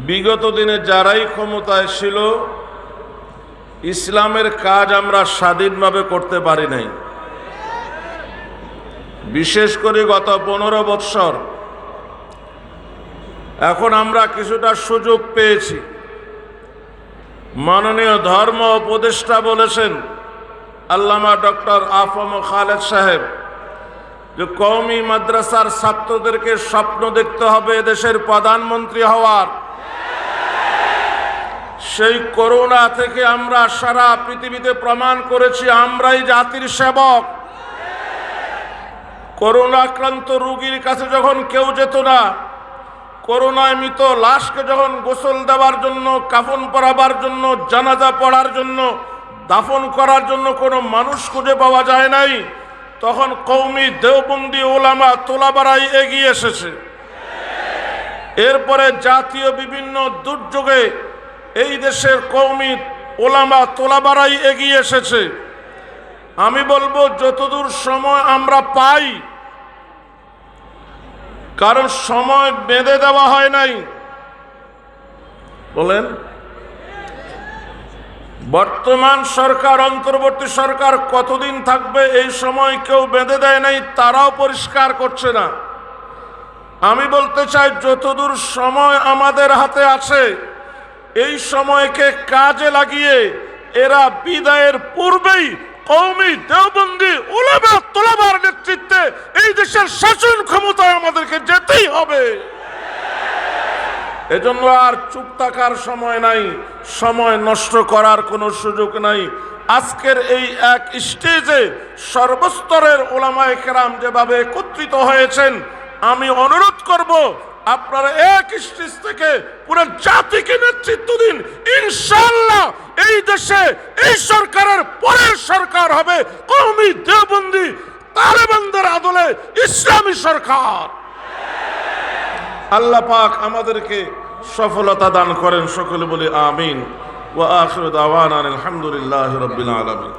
বিগত দিনে যারাই ক্ষমতায় ছিল ইসলামের কাজ আমরা স্বাধীনভাবে করতে পারি নাই। বিশেষ করে গত 15 বৎসর এখন আমরা কিছুটা সুযোগ পেয়েছি। মাননীয় ধর্ম উপদেষ্টা বলেছেন, আল্লামা ডক্টর আফম খালেদ সাহেব, যে কওমি মাদ্রাসার ছাত্রদেরকে স্বপ্ন দেখতে হবে দেশের প্রধানমন্ত্রী হওয়ার। সেই করোনা থেকে আমরা সারা পৃথিবীতে প্রমাণ করেছি আমরাই জাতির সেবক। করোনা আক্রান্ত রোগীর কাছে যখন কেউ যেত না, করোনায় মৃত লাশকে যখন গোসল দেওয়ার জন্য, কাফন পরাবার জন্য, জানাজা পড়ার জন্য, দাফন করার জন্য কোনো মানুষ খুঁজে পাওয়া যায় নাই, তখন কওমি দেওবন্দি ওলামা তোলাবারাই এগিয়ে এসেছে। এরপরে জাতীয় বিভিন্ন দুর্যোগে এই দেশের কওমি ওলামা তোলাবারাই এগিয়ে এসেছে। আমি বলবো যতদূর সময় আমরা পাই, কারণ সময় বেঁধে দেওয়া হয় নাই। বলেন, বর্তমান সরকার, অন্তর্বর্তী সরকার কতদিন থাকবে এই সময় কেউ বেঁধে দেয় নাই, তারাও পরিষ্কার করছে না। আমি বলতে চাই যতদূর সময় আমাদের হাতে আছে এই সময়কে কাজে লাগিয়ে এরা বিদায়ের পূর্বেই কওমি দেওবন্দি উলামা তোলাবার নেতৃত্বে এই দেশের শাসন ক্ষমতায় আমাদেরকে যেতেই হবে। এজন্য আর চুপ থাকার সময় নাই, সময় নষ্ট করার কোনো সুযোগ নাই। আজকের এই এক স্টেজে সর্বস্তরের উলামায়ে কেরাম যেভাবে একত্রিত হয়েছেন, আমি অনুরোধ করব আপনারা এক স্টেজ থেকে পুরো জাতিকে নেতৃত্ব দিন। ইনশাআল্লাহ এই দেশে এই সরকারের পরের সরকার হবে কওমি দেওবন্দি তালেবানদের আদলে ইসলামী সরকার। আল্লাহ পাক আমাদেরকে সফলতা দান করেন। সকলে বলি আমিন। ওয়া আখিরু দাওয়ানা আলহামদুলিল্লাহি রাব্বিল আলামিন।